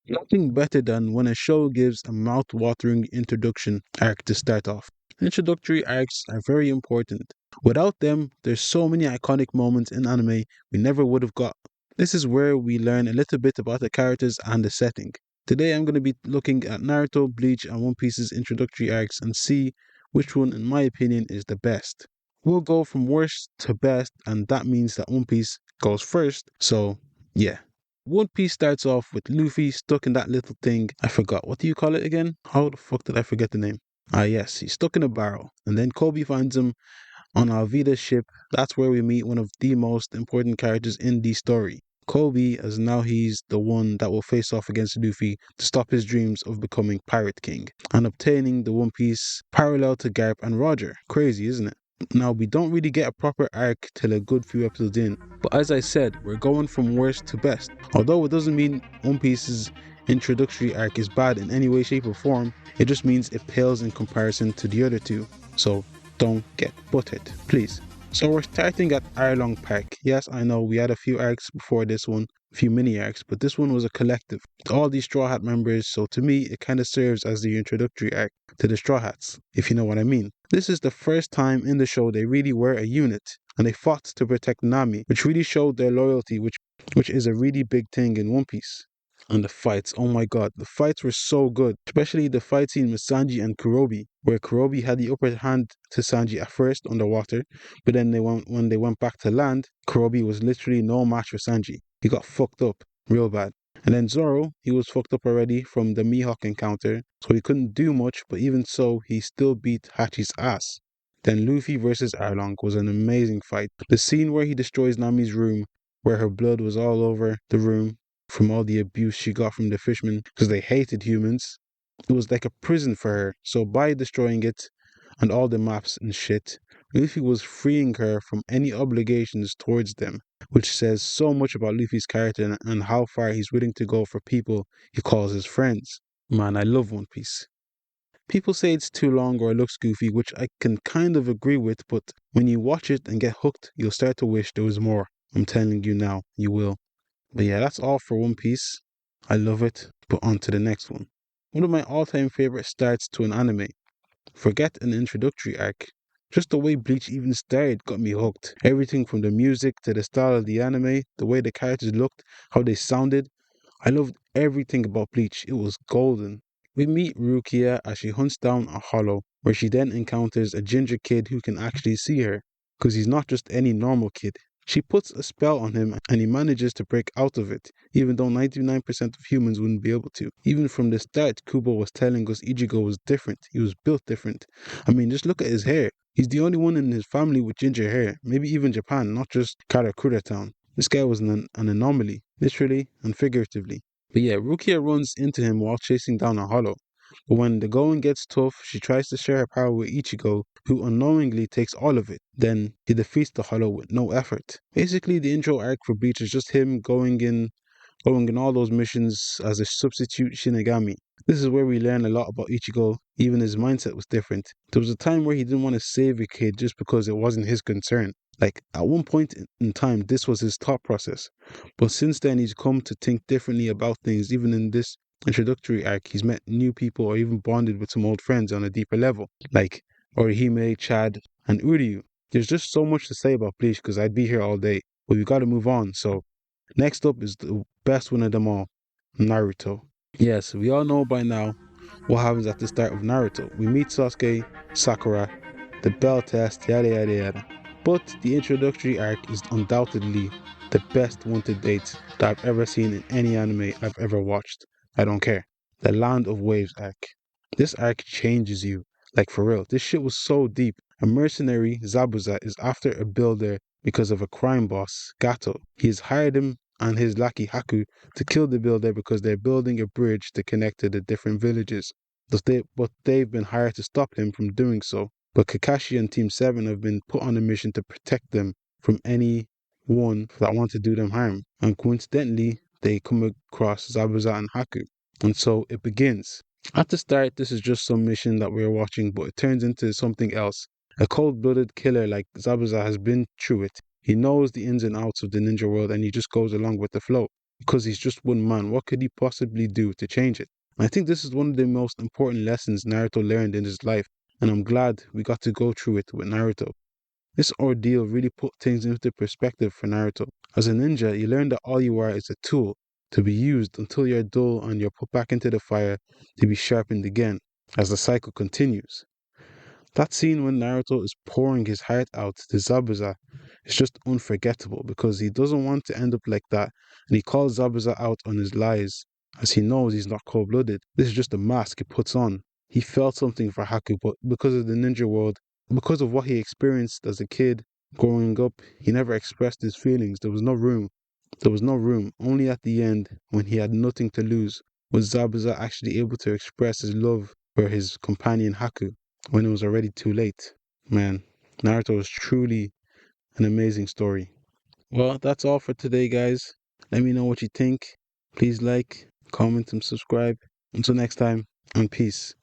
Nothing better than when a show gives a mouth-watering introduction arc to start off. Introductory arcs are very important. Without them, there's so many iconic moments in anime we never would have got. This is where we learn a little bit about the characters and the setting. Today I'm going to be looking at Naruto, Bleach, and One Piece's introductory arcs and see which one, in my opinion, is the best. We'll go from worst to best, and that means that One Piece goes first, so yeah. One Piece starts off with Luffy stuck in that little thing. I forgot. What do you call it again? How the fuck did I forget the name? Ah, yes, he's stuck in a barrel. And then Kobe finds him on Alvida's ship. That's where we meet one of the most important characters in the story. Kobe, as now he's the one that will face off against Luffy to stop his dreams of becoming Pirate King and obtaining the One Piece parallel to Garp and Roger. Crazy, isn't it? Now, we don't really get a proper arc till a good few episodes in, but as I said, we're going from worst to best. Although it doesn't mean One Piece's introductory arc is bad in any way, shape, or form, it just means it pales in comparison to the other two. So don't get buttered, please. So we're starting at Arlong Park. Yes, I know we had a few arcs before this one, a few mini arcs, but this one was a collective. All these Straw Hat members, so to me, it kind of serves as the introductory arc to the Straw Hats, if you know what I mean. This is the first time in the show they really were a unit, and they fought to protect Nami, which really showed their loyalty, which is a really big thing in One Piece. And the fights, oh my god, the fights were so good, especially the fight scene with Sanji and Kurobi, where Kurobi had the upper hand to Sanji at first underwater, but then when they went back to land, Kurobi was literally no match for Sanji. He got fucked up real bad. And then Zoro, he was fucked up already from the Mihawk encounter, so he couldn't do much, but even so, he still beat Hachi's ass. Then Luffy versus Arlong was an amazing fight. The scene where he destroys Nami's room, where her blood was all over the room from all the abuse she got from the fishmen because they hated humans. It was like a prison for her. So by destroying it and all the maps and shit, Luffy was freeing her from any obligations towards them, which says so much about Luffy's character and how far he's willing to go for people he calls his friends. Man, I love One Piece. People say it's too long or it looks goofy, which I can kind of agree with, but when you watch it and get hooked, you'll start to wish there was more. I'm telling you now, you will. But yeah, that's all for One Piece. I love it, but on to the next one. One of my all-time favorite starts to an anime. Forget an introductory arc. Just the way Bleach even started got me hooked. Everything from the music to the style of the anime, the way the characters looked, how they sounded. I loved everything about Bleach. It was golden. We meet Rukia as she hunts down a hollow, where she then encounters a ginger kid who can actually see her. Because he's not just any normal kid. She puts a spell on him and he manages to break out of it, even though 99% of humans wouldn't be able to. Even from the start, Kubo was telling us Ichigo was different. He was built different. I mean, just look at his hair. He's the only one in his family with ginger hair. Maybe even Japan, not just Karakura Town. This guy was an anomaly, literally and figuratively. But yeah, Rukia runs into him while chasing down a hollow. But when the going gets tough, she tries to share her power with Ichigo, who unknowingly takes all of it. Then he defeats the hollow with no effort. Basically, the intro arc for Bleach is just him going in all those missions as a substitute Shinigami. This is where we learn a lot about Ichigo, even his mindset was different. There was a time where he didn't want to save a kid just because it wasn't his concern. Like, at one point in time, this was his thought process. But since then, he's come to think differently about things. Even in this introductory arc, he's met new people or even bonded with some old friends on a deeper level, like Orihime, Chad, and Uryu. There's just so much to say about Bleach because I'd be here all day, but we gotta move on. So, next up is the best one of them all, Naruto. Yes, we all know by now what happens at the start of Naruto. We meet Sasuke, Sakura, the bell test, yada yada yada. But the introductory arc is undoubtedly the best one to date that I've ever seen in any anime I've ever watched. I don't care. The Land of Waves arc. This arc changes you. Like for real. This shit was so deep. A mercenary, Zabuza, is after a builder because of a crime boss, Gato. He has hired him and his lackey Haku to kill the builder because they're building a bridge to connect to the different villages. But they've been hired to stop him from doing so. But Kakashi and Team 7 have been put on a mission to protect them from anyone that wants to do them harm. And coincidentally, they come across Zabuza and Haku. And so it begins. At the start, this is just some mission that we're watching, but it turns into something else. A cold-blooded killer like Zabuza has been through it. He knows the ins and outs of the ninja world and he just goes along with the flow. because he's just one man. What could he possibly do to change it? And I think this is one of the most important lessons Naruto learned in his life, and I'm glad we got to go through it with Naruto. This ordeal really put things into perspective for Naruto. As a ninja, you learn that all you are is a tool to be used until you're dull and you're put back into the fire to be sharpened again as the cycle continues. That scene when Naruto is pouring his heart out to Zabuza is just unforgettable because he doesn't want to end up like that, and he calls Zabuza out on his lies as he knows he's not cold-blooded. This is just a mask he puts on. He felt something for Haku, but because of the ninja world, because of what he experienced as a kid growing up, he never expressed his feelings. There was no room. There was no room. Only at the end, when he had nothing to lose, was Zabuza actually able to express his love for his companion Haku when it was already too late. Man, Naruto is truly an amazing story. Well, that's all for today, guys. Let me know what you think. Please like, comment, and subscribe. Until next time, and peace.